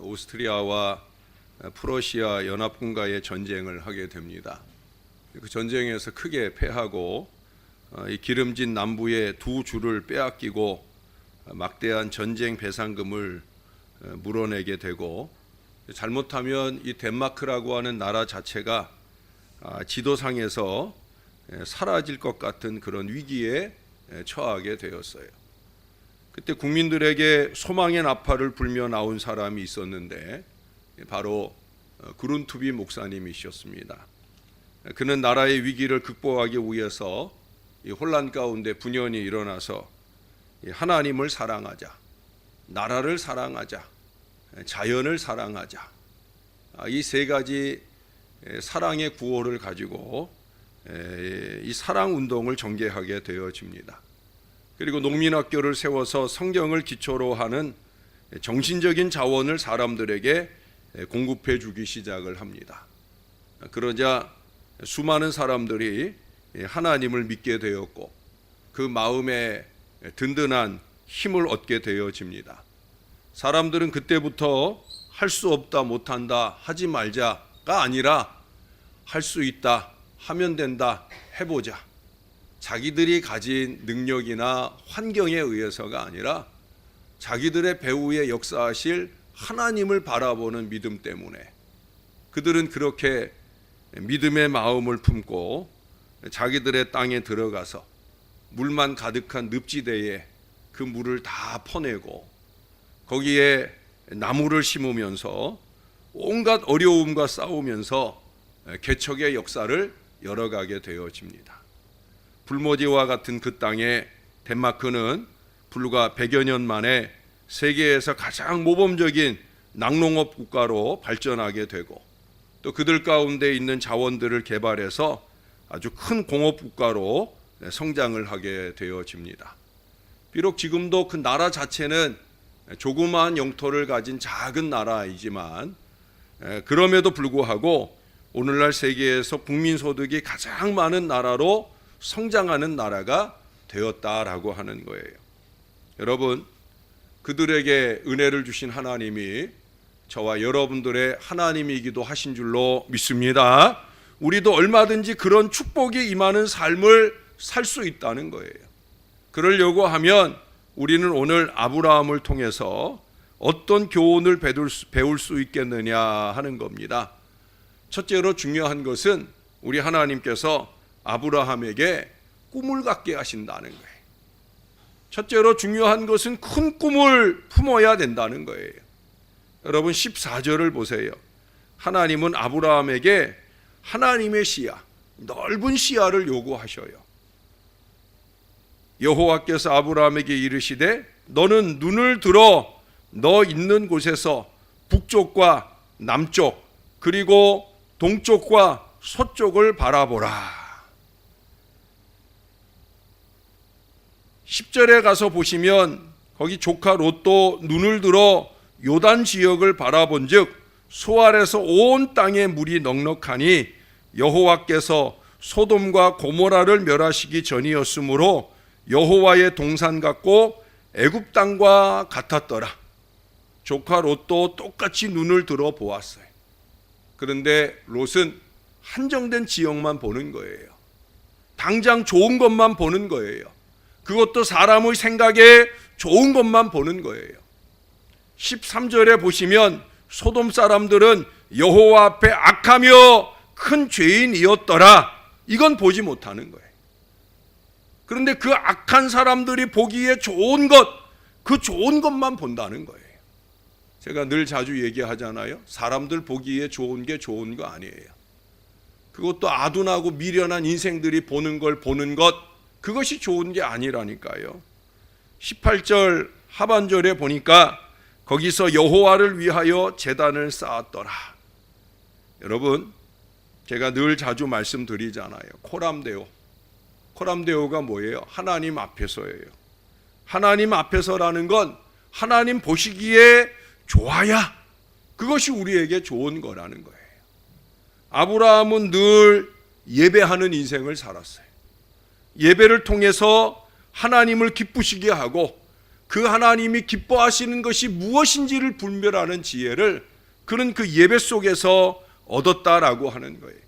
오스트리아와 프러시아 연합군과의 전쟁을 하게 됩니다. 그 전쟁에서 크게 패하고 이 기름진 남부의 두 주를 빼앗기고 막대한 전쟁 배상금을 물어내게 되고, 잘못하면 이 덴마크라고 하는 나라 자체가 지도상에서 사라질 것 같은 그런 위기에 처하게 되었어요. 그때 국민들에게 소망의 나팔을 불며 나온 사람이 있었는데 바로 그룬투비 목사님이셨습니다. 그는 나라의 위기를 극복하기 위해서 이 혼란 가운데 분연히 일어나서 하나님을 사랑하자, 나라를 사랑하자, 자연을 사랑하자, 이 세 가지 사랑의 구호를 가지고 이 사랑 운동을 전개하게 되어집니다. 그리고 농민학교를 세워서 성경을 기초로 하는 정신적인 자원을 사람들에게 공급해 주기 시작을 합니다. 그러자 수많은 사람들이 하나님을 믿게 되었고 그 마음에 든든한 힘을 얻게 되어집니다. 사람들은 그때부터 할 수 없다, 못한다, 하지 말자가 아니라 할 수 있다, 하면 된다, 해보자. 자기들이 가진 능력이나 환경에 의해서가 아니라 자기들의 배후에 역사하실 하나님을 바라보는 믿음 때문에 그들은 그렇게 믿음의 마음을 품고 자기들의 땅에 들어가서 물만 가득한 늪지대에 그 물을 다 퍼내고 거기에 나무를 심으면서 온갖 어려움과 싸우면서 개척의 역사를 열어가게 되어집니다. 불모지와 같은 그 땅에 덴마크는 불과 100여 년 만에 세계에서 가장 모범적인 낙농업 국가로 발전하게 되고 또 그들 가운데 있는 자원들을 개발해서 아주 큰 공업 국가로 성장을 하게 되어집니다. 비록 지금도 그 나라 자체는 조그마한 영토를 가진 작은 나라이지만 그럼에도 불구하고 오늘날 세계에서 국민소득이 가장 많은 나라로 성장하는 나라가 되었다라고 하는 거예요. 여러분, 그들에게 은혜를 주신 하나님이 저와 여러분들의 하나님이기도 하신 줄로 믿습니다. 우리도 얼마든지 그런 축복이 임하는 삶을 살 수 있다는 거예요. 그러려고 하면 우리는 오늘 아브라함을 통해서 어떤 교훈을 배울 수 있겠느냐 하는 겁니다. 첫째로 중요한 것은 우리 하나님께서 아브라함에게 꿈을 갖게 하신다는 거예요. 첫째로 중요한 것은 큰 꿈을 품어야 된다는 거예요. 여러분 14절을 보세요. 하나님은 아브라함에게 하나님의 시야, 넓은 시야를 요구하셔요. 여호와께서 아브라함에게 이르시되 너는 눈을 들어 너 있는 곳에서 북쪽과 남쪽 그리고 동쪽과 서쪽을 바라보라. 10절에 가서 보시면 거기 조카 롯도 눈을 들어 요단 지역을 바라본 즉 소알에서 온 땅에 물이 넉넉하니 여호와께서 소돔과 고모라를 멸하시기 전이었으므로 여호와의 동산 같고 애굽 땅과 같았더라. 조카 롯도 똑같이 눈을 들어 보았어요. 그런데 롯은 한정된 지역만 보는 거예요. 당장 좋은 것만 보는 거예요. 그것도 사람의 생각에 좋은 것만 보는 거예요. 13절에 보시면 소돔 사람들은 여호와 앞에 악하며 큰 죄인이었더라. 이건 보지 못하는 거예요. 그런데 그 악한 사람들이 보기에 좋은 것, 그 좋은 것만 본다는 거예요. 제가 늘 자주 얘기하잖아요. 사람들 보기에 좋은 게 좋은 거 아니에요. 그것도 아둔하고 미련한 인생들이 보는 걸 보는 것, 그것이 좋은 게 아니라니까요. 18절 하반절에 보니까 거기서 여호와를 위하여 제단을 쌓았더라. 여러분, 제가 늘 자주 말씀드리잖아요. 코람데오. 코람데오가 뭐예요? 하나님 앞에서예요. 하나님 앞에서라는 건 하나님 보시기에 좋아야 그것이 우리에게 좋은 거라는 거예요. 아브라함은 늘 예배하는 인생을 살았어요. 예배를 통해서 하나님을 기쁘시게 하고 그 하나님이 기뻐하시는 것이 무엇인지를 분별하는 지혜를 그는 그 예배 속에서 얻었다라고 하는 거예요.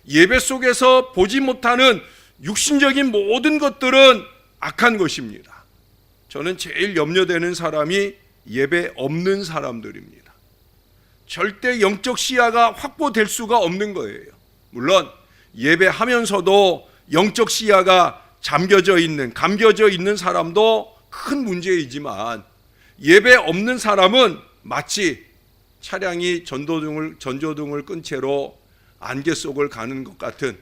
예배 속에서 보지 못하는 육신적인 모든 것들은 악한 것입니다. 저는 제일 염려되는 사람이 예배 없는 사람들입니다. 절대 영적 시야가 확보될 수가 없는 거예요. 물론 예배하면서도 영적 시야가 감겨져 있는 사람도 큰 문제이지만, 예배 없는 사람은 마치 차량이 전조등을 끈 채로 안개 속을 가는 것 같은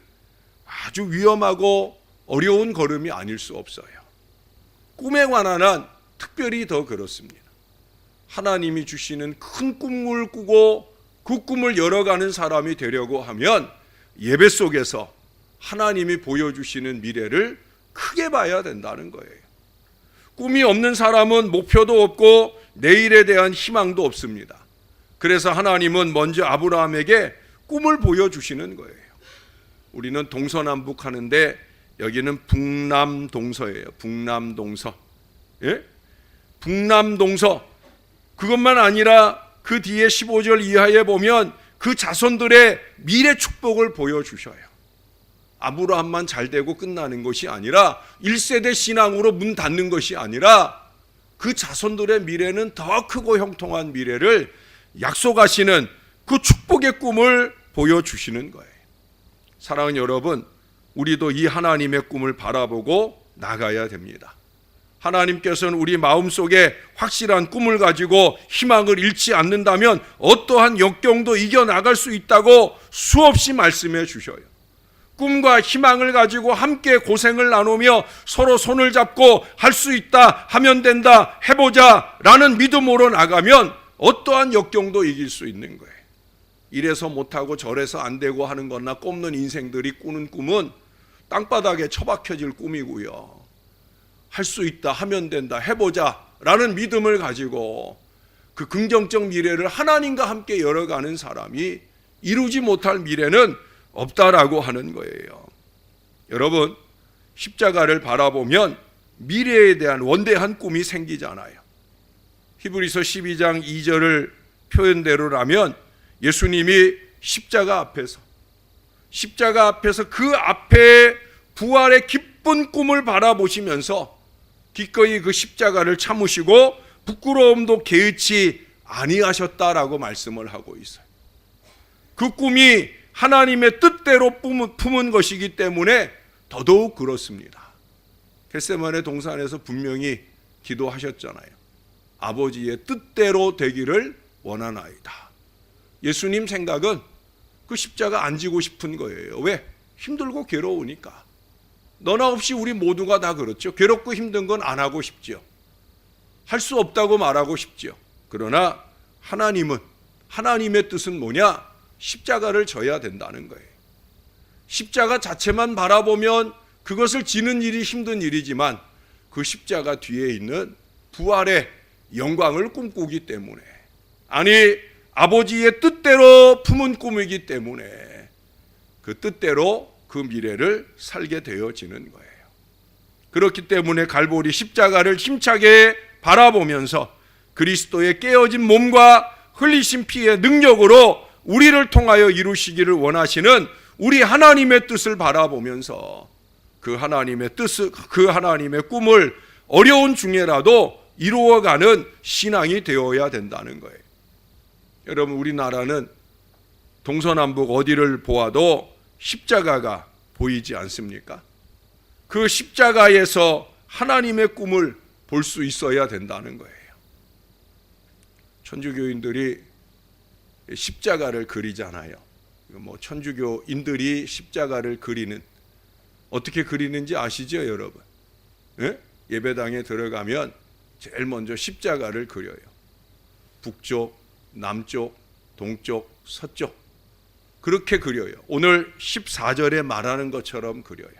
아주 위험하고 어려운 걸음이 아닐 수 없어요. 꿈에 관한 한 특별히 더 그렇습니다. 하나님이 주시는 큰 꿈을 꾸고 그 꿈을 열어가는 사람이 되려고 하면 예배 속에서 하나님이 보여주시는 미래를 크게 봐야 된다는 거예요. 꿈이 없는 사람은 목표도 없고 내일에 대한 희망도 없습니다. 그래서 하나님은 먼저 아브라함에게 꿈을 보여주시는 거예요. 우리는 동서남북 하는데 여기는 북남동서예요. 북남동서. 예? 북남동서. 그것만 아니라 그 뒤에 15절 이하에 보면 그 자손들의 미래 축복을 보여주셔요. 아브라함만 잘 되고 끝나는 것이 아니라 1세대 신앙으로 문 닫는 것이 아니라 그 자손들의 미래는 더 크고 형통한 미래를 약속하시는 그 축복의 꿈을 보여주시는 거예요. 사랑하는 여러분, 우리도 이 하나님의 꿈을 바라보고 나가야 됩니다. 하나님께서는 우리 마음속에 확실한 꿈을 가지고 희망을 잃지 않는다면 어떠한 역경도 이겨나갈 수 있다고 수없이 말씀해 주셔요. 꿈과 희망을 가지고 함께 고생을 나누며 서로 손을 잡고 할 수 있다, 하면 된다, 해보자 라는 믿음으로 나가면 어떠한 역경도 이길 수 있는 거예요. 이래서 못하고 저래서 안 되고 하는 거나 꼽는 인생들이 꾸는 꿈은 땅바닥에 처박혀질 꿈이고요. 할 수 있다, 하면 된다, 해보자 라는 믿음을 가지고 그 긍정적 미래를 하나님과 함께 열어가는 사람이 이루지 못할 미래는 없다라고 하는 거예요. 여러분, 십자가를 바라보면 미래에 대한 원대한 꿈이 생기잖아요. 히브리서 12장 2절을 표현대로라면 예수님이 십자가 앞에서 그 앞에 부활의 기쁜 꿈을 바라보시면서 기꺼이 그 십자가를 참으시고 부끄러움도 개의치 아니하셨다라고 말씀을 하고 있어요. 그 꿈이 하나님의 뜻대로 품은 것이기 때문에 더더욱 그렇습니다. 겟세마네 동산에서 분명히 기도하셨잖아요. 아버지의 뜻대로 되기를 원하나이다. 예수님 생각은 그 십자가 안 지고 싶은 거예요. 왜? 힘들고 괴로우니까. 너나 없이 우리 모두가 다 그렇죠. 괴롭고 힘든 건 안 하고 싶죠. 할 수 없다고 말하고 싶죠. 그러나 하나님은, 하나님의 뜻은 뭐냐? 십자가를 져야 된다는 거예요. 십자가 자체만 바라보면 그것을 지는 일이 힘든 일이지만 그 십자가 뒤에 있는 부활의 영광을 꿈꾸기 때문에, 아니 아버지의 뜻대로 품은 꿈이기 때문에 그 뜻대로 그 미래를 살게 되어지는 거예요. 그렇기 때문에 갈보리 십자가를 힘차게 바라보면서 그리스도의 깨어진 몸과 흘리신 피의 능력으로 우리를 통하여 이루시기를 원하시는 우리 하나님의 뜻을 바라보면서 그 하나님의 뜻을, 그 하나님의 꿈을 어려운 중에라도 이루어가는 신앙이 되어야 된다는 거예요. 여러분, 우리나라는 동서남북 어디를 보아도 십자가가 보이지 않습니까? 그 십자가에서 하나님의 꿈을 볼 수 있어야 된다는 거예요. 천주교인들이 십자가를 그리잖아요. 천주교인들이 십자가를 그리는, 어떻게 그리는지 아시죠, 여러분? 예? 예배당에 들어가면 제일 먼저 십자가를 그려요. 북쪽, 남쪽, 동쪽, 서쪽, 그렇게 그려요. 오늘 14절에 말하는 것처럼 그려요.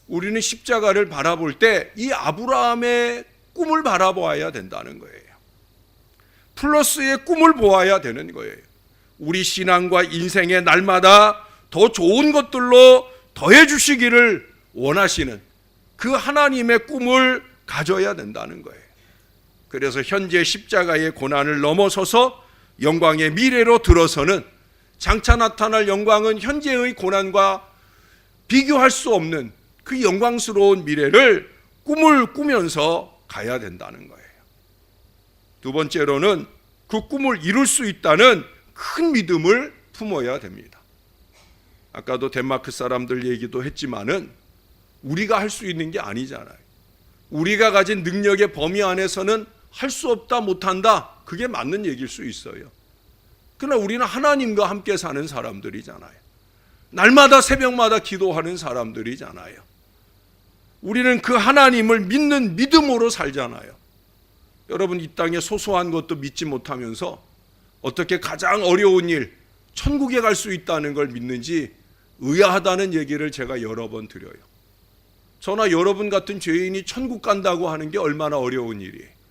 우리는 십자가를 바라볼 때 이 아브라함의 꿈을 바라보아야 된다는 거예요. 플러스의 꿈을 보아야 되는 거예요. 우리 신앙과 인생의 날마다 더 좋은 것들로 더해 주시기를 원하시는 그 하나님의 꿈을 가져야 된다는 거예요. 그래서 현재 십자가의 고난을 넘어서서 영광의 미래로 들어서는, 장차 나타날 영광은 현재의 고난과 비교할 수 없는 그 영광스러운 미래를 꿈을 꾸면서 가야 된다는 거예요. 두 번째로는 그 꿈을 이룰 수 있다는 큰 믿음을 품어야 됩니다. 아까도 덴마크 사람들 얘기도 했지만은 우리가 할 수 있는 게 아니잖아요. 우리가 가진 능력의 범위 안에서는 할 수 없다, 못한다, 그게 맞는 얘기일 수 있어요. 그러나 우리는 하나님과 함께 사는 사람들이잖아요. 날마다 새벽마다 기도하는 사람들이잖아요. 우리는 그 하나님을 믿는 믿음으로 살잖아요. 여러분, 이 땅에 소소한 것도 믿지 못하면서 어떻게 가장 어려운 일, 천국에 갈 수 있다는 걸 믿는지 의아하다는 얘기를 제가 여러 번 드려요. 저나 여러분 같은 죄인이 천국 간다고 하는 게 얼마나 어려운 일이에요.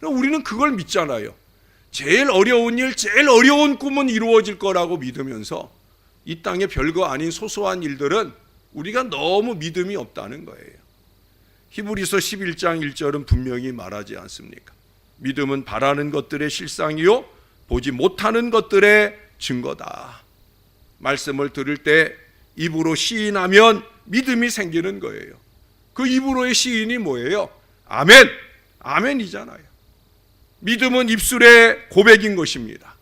우리는 그걸 믿잖아요. 제일 어려운 일, 제일 어려운 꿈은 이루어질 거라고 믿으면서 이 땅에 별거 아닌 소소한 일들은 우리가 너무 믿음이 없다는 거예요. 히브리서 11장 1절은 분명히 말하지 않습니까? 믿음은 바라는 것들의 실상이요 보지 못하는 것들의 증거다. 말씀을 들을 때 입으로 시인하면 믿음이 생기는 거예요. 그 입으로의 시인이 뭐예요? 아멘, 아멘이잖아요. 믿음은 입술의 고백인 것입니다.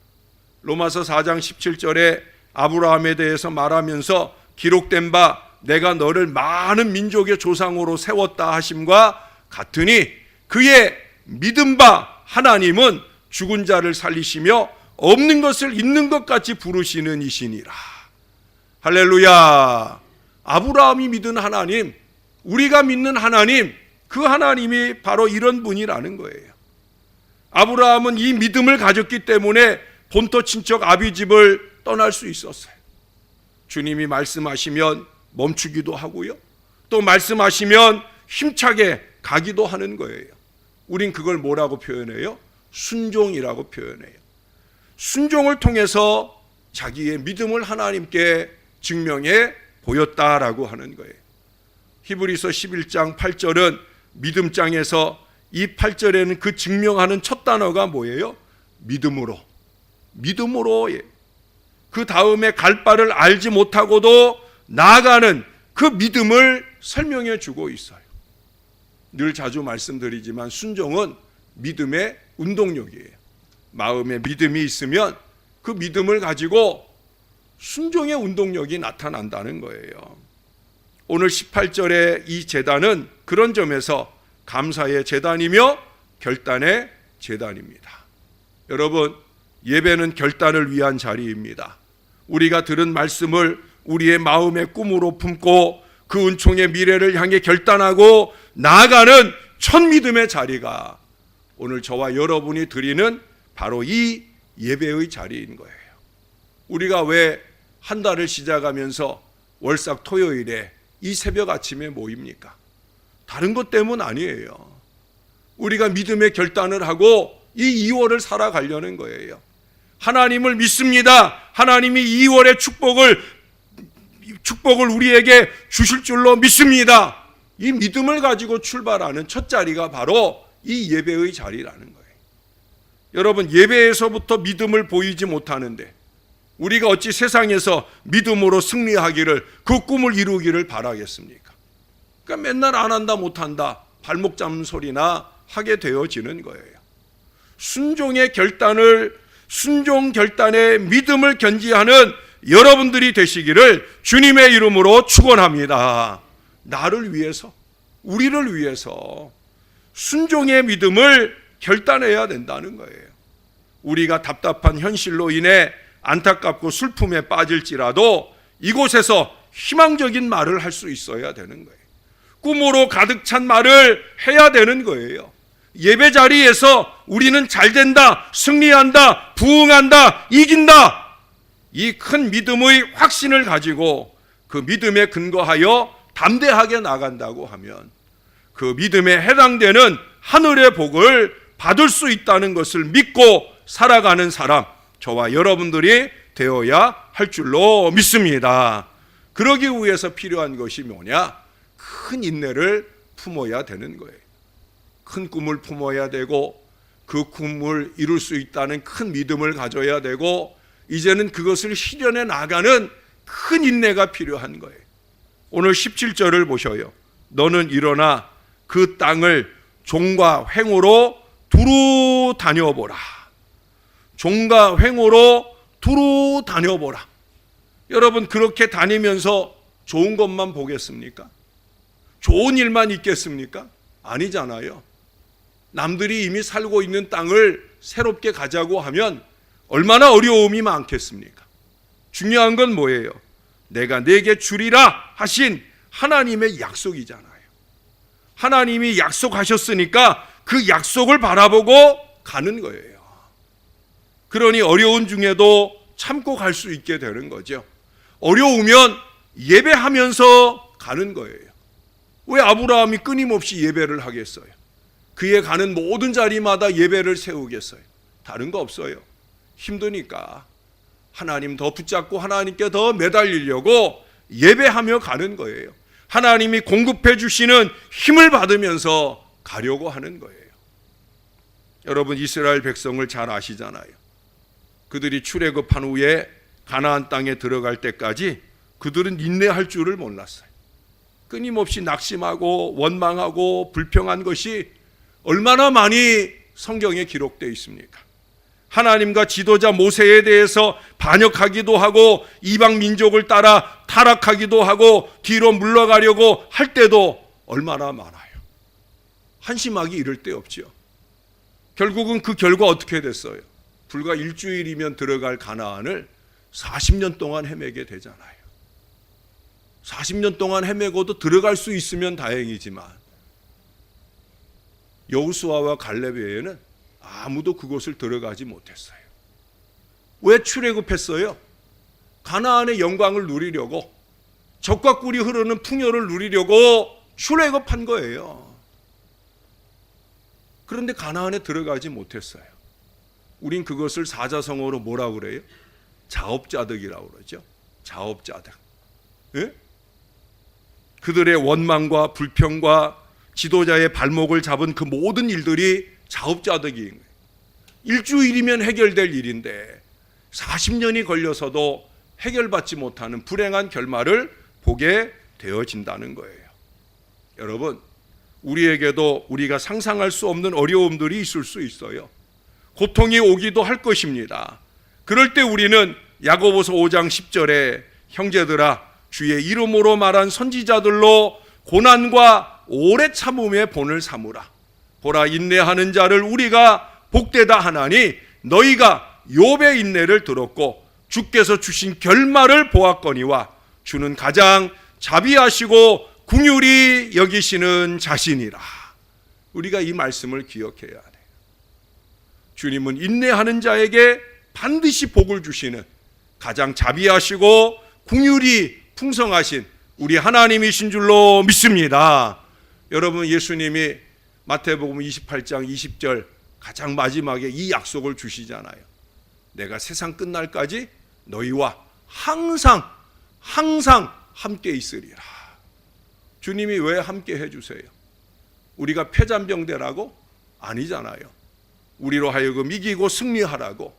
로마서 4장 17절에 아브라함에 대해서 말하면서 기록된 바 내가 너를 많은 민족의 조상으로 세웠다 하심과 같으니 그의 믿은 바 하나님은 죽은 자를 살리시며 없는 것을 있는 것 같이 부르시는 이시니라. 할렐루야. 아브라함이 믿은 하나님, 우리가 믿는 하나님, 그 하나님이 바로 이런 분이라는 거예요. 아브라함은 이 믿음을 가졌기 때문에 본토 친척 아비집을 떠날 수 있었어요. 주님이 말씀하시면 멈추기도 하고요, 또 말씀하시면 힘차게 가기도 하는 거예요. 우린 그걸 뭐라고 표현해요? 순종이라고 표현해요. 순종을 통해서 자기의 믿음을 하나님께 증명해 보였다라고 하는 거예요. 히브리서 11장 8절은 믿음장에서 이 8절에는 그 증명하는 첫 단어가 뭐예요? 믿음으로. 믿음으로. 그 다음에 갈 바를 알지 못하고도 나아가는 그 믿음을 설명해 주고 있어요. 늘 자주 말씀드리지만 순종은 믿음의 운동력이에요. 마음에 믿음이 있으면 그 믿음을 가지고 순종의 운동력이 나타난다는 거예요. 오늘 18절의 이 제단은 그런 점에서 감사의 제단이며 결단의 제단입니다. 여러분, 예배는 결단을 위한 자리입니다. 우리가 들은 말씀을 우리의 마음의 꿈으로 품고 그 은총의 미래를 향해 결단하고 나아가는 첫 믿음의 자리가 오늘 저와 여러분이 드리는 바로 이 예배의 자리인 거예요. 우리가 왜 한 달을 시작하면서 월삭 토요일에 이 새벽 아침에 모입니까? 다른 것 때문 아니에요. 우리가 믿음의 결단을 하고 이 2월을 살아가려는 거예요. 하나님을 믿습니다. 하나님이 2월의 축복을 우리에게 주실 줄로 믿습니다. 이 믿음을 가지고 출발하는 첫 자리가 바로 이 예배의 자리라는 거예요. 여러분, 예배에서부터 믿음을 보이지 못하는데 우리가 어찌 세상에서 믿음으로 승리하기를, 그 꿈을 이루기를 바라겠습니까? 그러니까 맨날 안 한다 못한다 발목 잡는 소리나 하게 되어지는 거예요. 순종의 결단을, 순종 결단의 믿음을 견지하는 여러분들이 되시기를 주님의 이름으로 축원합니다. 나를 위해서, 우리를 위해서 순종의 믿음을 결단해야 된다는 거예요. 우리가 답답한 현실로 인해 안타깝고 슬픔에 빠질지라도 이곳에서 희망적인 말을 할 수 있어야 되는 거예요. 꿈으로 가득 찬 말을 해야 되는 거예요. 예배 자리에서 우리는 잘 된다, 승리한다, 부흥한다, 이긴다, 이 큰 믿음의 확신을 가지고 그 믿음에 근거하여 담대하게 나간다고 하면 그 믿음에 해당되는 하늘의 복을 받을 수 있다는 것을 믿고 살아가는 사람, 저와 여러분들이 되어야 할 줄로 믿습니다. 그러기 위해서 필요한 것이 뭐냐? 큰 인내를 품어야 되는 거예요. 큰 꿈을 품어야 되고 그 꿈을 이룰 수 있다는 큰 믿음을 가져야 되고, 이제는 그것을 실현해 나가는 큰 인내가 필요한 거예요. 오늘 17절을 보셔요. 너는 일어나 그 땅을 종과 횡으로 두루 다녀보라. 종과 횡으로 두루 다녀보라. 여러분, 그렇게 다니면서 좋은 것만 보겠습니까? 좋은 일만 있겠습니까? 아니잖아요. 남들이 이미 살고 있는 땅을 새롭게 가자고 하면 얼마나 어려움이 많겠습니까? 중요한 건 뭐예요? 내가 내게 주리라 하신 하나님의 약속이잖아요. 하나님이 약속하셨으니까 그 약속을 바라보고 가는 거예요. 그러니 어려운 중에도 참고 갈 수 있게 되는 거죠. 어려우면 예배하면서 가는 거예요. 왜 아브라함이 끊임없이 예배를 하겠어요? 그의 가는 모든 자리마다 예배를 세우겠어요? 다른 거 없어요. 힘드니까 하나님 더 붙잡고 하나님께 더 매달리려고 예배하며 가는 거예요. 하나님이 공급해 주시는 힘을 받으면서 가려고 하는 거예요. 여러분, 이스라엘 백성을 잘 아시잖아요. 그들이 출애굽한 후에 가나안 땅에 들어갈 때까지 그들은 인내할 줄을 몰랐어요. 끊임없이 낙심하고 원망하고 불평한 것이 얼마나 많이 성경에 기록되어 있습니까? 하나님과 지도자 모세에 대해서 반역하기도 하고 이방 민족을 따라 타락하기도 하고 뒤로 물러가려고 할 때도 얼마나 많아요. 한심하기 이를 데 없죠. 결국은 그 결과 어떻게 됐어요? 불과 일주일이면 들어갈 가나안을 40년 동안 헤매게 되잖아요. 40년 동안 헤매고도 들어갈 수 있으면 다행이지만 여호수아와 갈렙 외에는 아무도 그곳을 들어가지 못했어요. 왜 출애굽했어요? 가나안의 영광을 누리려고, 젖과 꿀이 흐르는 풍요를 누리려고 출애굽한 거예요. 그런데 가나안에 들어가지 못했어요. 우린 그것을 사자성어로 뭐라고 그래요? 자업자득이라고 그러죠. 자업자득. 예? 그들의 원망과 불평과 지도자의 발목을 잡은 그 모든 일들이 자업자득인 거예요. 일주일이면 해결될 일인데 40년이 걸려서도 해결받지 못하는 불행한 결말을 보게 되어진다는 거예요. 여러분, 우리에게도 우리가 상상할 수 없는 어려움들이 있을 수 있어요. 고통이 오기도 할 것입니다. 그럴 때 우리는 야고보서 5장 10절에 형제들아 주의 이름으로 말한 선지자들로 고난과 오래 참음의 본을 삼으라. 보라, 인내하는 자를 우리가 복되다 하나니 너희가 욥의 인내를 들었고 주께서 주신 결말을 보았거니와 주는 가장 자비하시고 긍휼히 여기시는 자신이라. 우리가 이 말씀을 기억해야 돼요. 주님은 인내하는 자에게 반드시 복을 주시는 가장 자비하시고 긍휼이 풍성하신 우리 하나님이신 줄로 믿습니다. 여러분, 예수님이 마태복음 28장 20절 가장 마지막에 이 약속을 주시잖아요. 내가 세상 끝날까지 너희와 항상 함께 있으리라. 주님이 왜 함께 해주세요? 우리가 패잔병되라고? 아니잖아요. 우리로 하여금 이기고 승리하라고,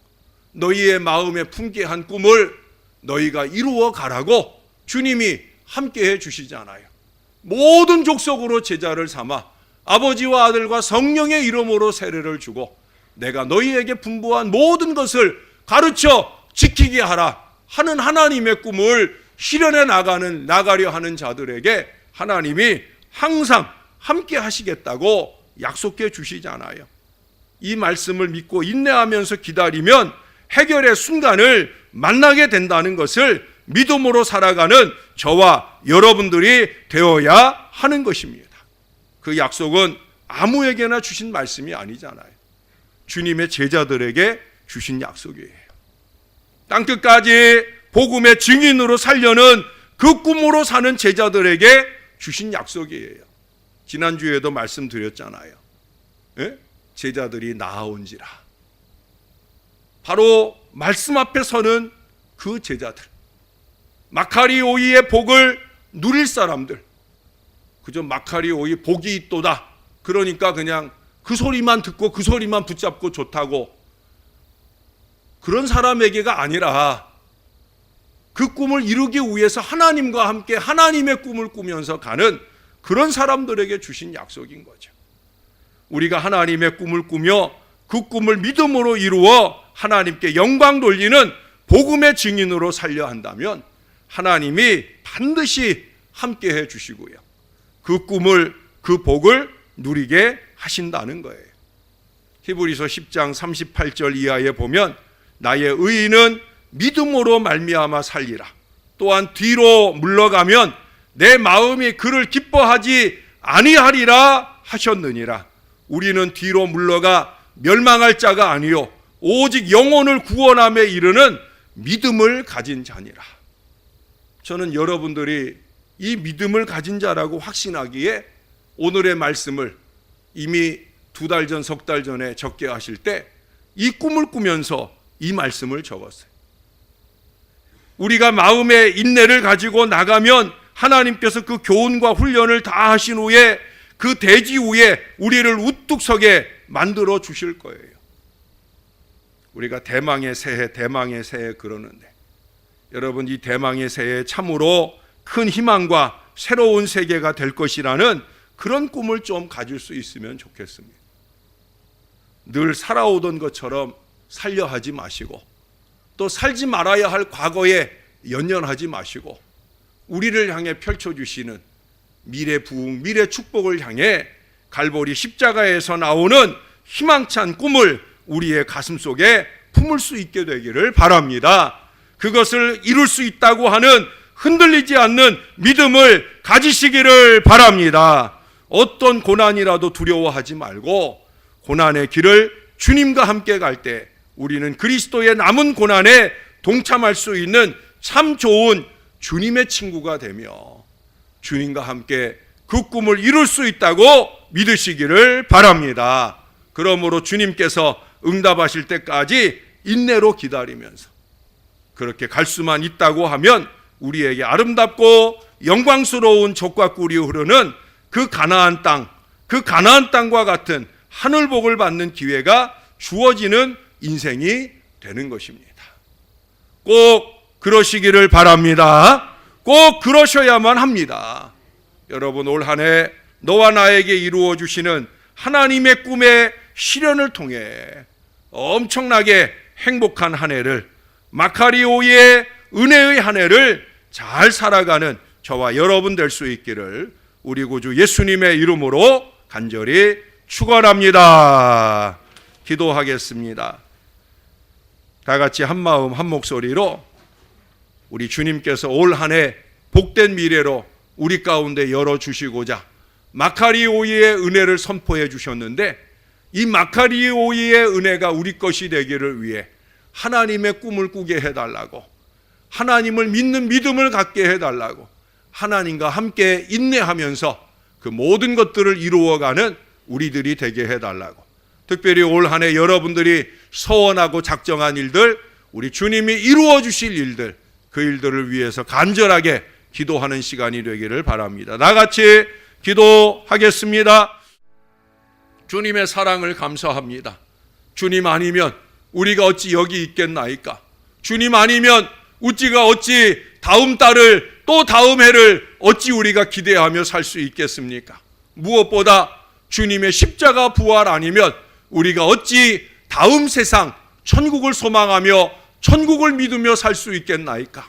너희의 마음에 품게 한 꿈을 너희가 이루어 가라고 주님이 함께 해주시잖아요. 모든 족속으로 제자를 삼아 아버지와 아들과 성령의 이름으로 세례를 주고 내가 너희에게 분부한 모든 것을 가르쳐 지키게 하라 하는 하나님의 꿈을 실현해 나가려 하는 자들에게 하나님이 항상 함께 하시겠다고 약속해 주시잖아요. 이 말씀을 믿고 인내하면서 기다리면 해결의 순간을 만나게 된다는 것을 믿음으로 살아가는 저와 여러분들이 되어야 하는 것입니다. 그 약속은 아무에게나 주신 말씀이 아니잖아요. 주님의 제자들에게 주신 약속이에요. 땅끝까지 복음의 증인으로 살려는 그 꿈으로 사는 제자들에게 주신 약속이에요. 지난주에도 말씀드렸잖아요. 예? 제자들이 나아온지라. 바로 말씀 앞에 서는 그 제자들, 마카리오이의 복을 누릴 사람들, 그저 마카리오이 복이 있도다, 그러니까 그냥 그 그 소리만 듣고 그 소리만 붙잡고 좋다고, 그런 사람에게가 아니라 그 꿈을 이루기 위해서 하나님과 함께 하나님의 꿈을 꾸면서 가는 그런 사람들에게 주신 약속인 거죠. 우리가 하나님의 꿈을 꾸며 그 꿈을 믿음으로 이루어 하나님께 영광 돌리는 복음의 증인으로 살려 한다면 하나님이 반드시 함께 해 주시고요, 그 꿈을, 그 복을 누리게 하신다는 거예요. 히브리서 10장 38절 이하에 보면 나의 의인은 믿음으로 말미암아 살리라. 또한 뒤로 물러가면 내 마음이 그를 기뻐하지 아니하리라 하셨느니라. 우리는 뒤로 물러가 멸망할 자가 아니요 오직 영혼을 구원함에 이르는 믿음을 가진 자니라. 저는 여러분들이 이 믿음을 가진 자라고 확신하기에 오늘의 말씀을 이미 2달 전, 3달 전에 적게 하실 때 이 꿈을 꾸면서 이 말씀을 적었어요. 우리가 마음의 인내를 가지고 나가면 하나님께서 그 교훈과 훈련을 다 하신 후에 그 대지 위에 우리를 우뚝 서게 만들어 주실 거예요. 우리가 대망의 새해 그러는데, 여러분, 이 대망의 새해 참으로 큰 희망과 새로운 세계가 될 것이라는 그런 꿈을 좀 가질 수 있으면 좋겠습니다. 늘 살아오던 것처럼 살려 하지 마시고, 또 살지 말아야 할 과거에 연연하지 마시고, 우리를 향해 펼쳐주시는 미래 부흥, 미래 축복을 향해 갈보리 십자가에서 나오는 희망찬 꿈을 우리의 가슴 속에 품을 수 있게 되기를 바랍니다. 그것을 이룰 수 있다고 하는 흔들리지 않는 믿음을 가지시기를 바랍니다. 어떤 고난이라도 두려워하지 말고 고난의 길을 주님과 함께 갈 때 우리는 그리스도의 남은 고난에 동참할 수 있는 참 좋은 주님의 친구가 되며 주님과 함께 그 꿈을 이룰 수 있다고 믿으시기를 바랍니다. 그러므로 주님께서 응답하실 때까지 인내로 기다리면서 그렇게 갈 수만 있다고 하면 우리에게 아름답고 영광스러운 젖과 꿀이 흐르는 그 가나안 땅과 같은 하늘복을 받는 기회가 주어지는 인생이 되는 것입니다. 꼭 그러시기를 바랍니다. 꼭 그러셔야만 합니다. 여러분, 올 한 해 너와 나에게 이루어 주시는 하나님의 꿈의 실현을 통해 엄청나게 행복한 한 해를, 마카리오의 은혜의 한 해를 잘 살아가는 저와 여러분 될 수 있기를 우리 구주 예수님의 이름으로 간절히 축원합니다. 기도하겠습니다. 다 같이 한 마음 한 목소리로 우리 주님께서 올 한 해 복된 미래로 우리 가운데 열어주시고자 마카리오이의 은혜를 선포해 주셨는데, 이 마카리오이의 은혜가 우리 것이 되기를 위해 하나님의 꿈을 꾸게 해달라고, 하나님을 믿는 믿음을 갖게 해달라고, 하나님과 함께 인내하면서 그 모든 것들을 이루어가는 우리들이 되게 해달라고, 특별히 올 한 해 여러분들이 서원하고 작정한 일들, 우리 주님이 이루어 주실 일들, 그 일들을 위해서 간절하게 기도하는 시간이 되기를 바랍니다. 나같이 기도하겠습니다. 주님의 사랑을 감사합니다. 주님 아니면 우리가 어찌 여기 있겠나이까? 주님 아니면 우리가 어찌 다음 달을, 또 다음 해를 어찌 우리가 기대하며 살 수 있겠습니까? 무엇보다 주님의 십자가 부활 아니면 우리가 어찌 다음 세상 천국을 소망하며 천국을 믿으며 살 수 있겠나이까?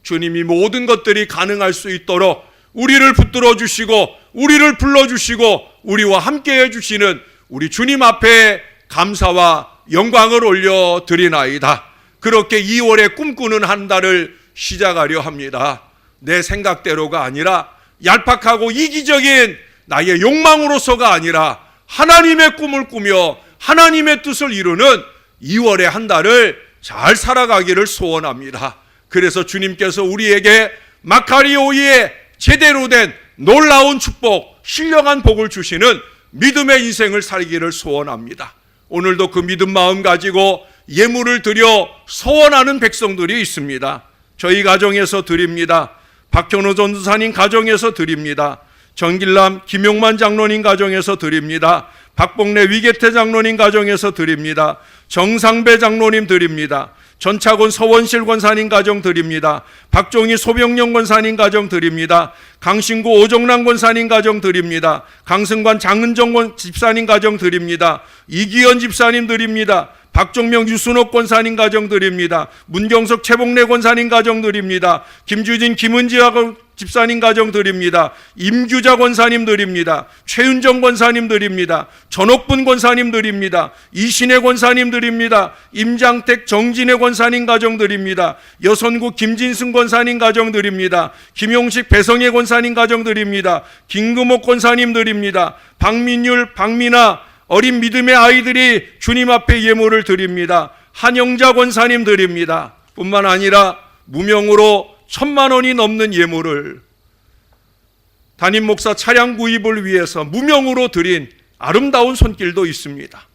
주님이 모든 것들이 가능할 수 있도록 우리를 붙들어 주시고 우리를 불러주시고 우리와 함께 해주시는 우리 주님 앞에 감사와 영광을 올려드리나이다. 그렇게 2월에 꿈꾸는 한 달을 시작하려 합니다. 내 생각대로가 아니라 얄팍하고 이기적인 나의 욕망으로서가 아니라 하나님의 꿈을 꾸며 하나님의 뜻을 이루는 2월의 한 달을 잘 살아가기를 소원합니다. 그래서 주님께서 우리에게 마카리오이의 제대로 된 놀라운 축복, 신령한 복을 주시는 믿음의 인생을 살기를 소원합니다. 오늘도 그 믿음 마음 가지고 예물을 드려 서원하는 백성들이 있습니다. 저희 가정에서 드립니다. 박현호 전도사님 가정에서 드립니다. 정길남 김용만 장로님 가정에서 드립니다. 박봉래 위계태 장로님 가정에서 드립니다. 정상배 장로님 드립니다. 전차곤 서원실 권사님 가정 드립니다. 박종희 소병영 권사님 가정 드립니다. 강신구 오정란 권사님 가정 드립니다. 강승관 장은정 집사님 가정 드립니다. 이기현 집사님 드립니다. 박종명 유순옥 권사님 가정 드립니다. 문경석 최봉래 권사님 가정 드립니다. 김주진 김은지아 집사님 가정 드립니다. 임규자 권사님 드립니다. 최윤정 권사님 드립니다. 전옥분 권사님 드립니다. 이신혜 권사님 드립니다. 임장택 정진혜 권사님 가정 드립니다. 여선구 김진승 권사님 가정 드립니다. 김용식 배성혜 권사님 가정 드립니다. 김금옥 권사님 드립니다. 박민율 박민아 어린 믿음의 아이들이 주님 앞에 예물을 드립니다. 한영자 권사님 드립니다. 뿐만 아니라 무명으로 1,000만 원이 넘는 예물을 담임 목사 차량 구입을 위해서 무명으로 드린 아름다운 손길도 있습니다.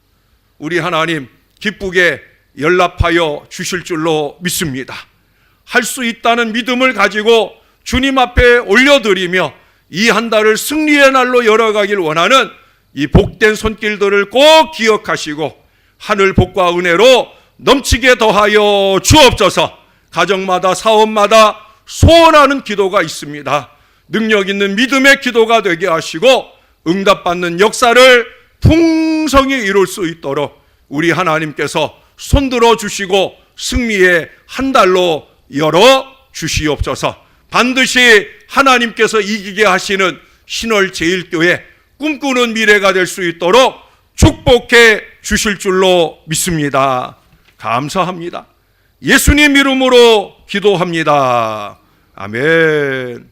우리 하나님 기쁘게 연락하여 주실 줄로 믿습니다. 할 수 있다는 믿음을 가지고 주님 앞에 올려드리며 이 한 달을 승리의 날로 열어가길 원하는 이 복된 손길들을 꼭 기억하시고 하늘 복과 은혜로 넘치게 더하여 주옵소서. 가정마다 사업마다 소원하는 기도가 있습니다. 능력 있는 믿음의 기도가 되게 하시고 응답받는 역사를 풍성히 이룰 수 있도록 우리 하나님께서 손들어 주시고 승리의 한 달로 열어 주시옵소서. 반드시 하나님께서 이기게 하시는 신월제일교회 꿈꾸는 미래가 될 수 있도록 축복해 주실 줄로 믿습니다. 감사합니다. 예수님 이름으로 기도합니다. 아멘.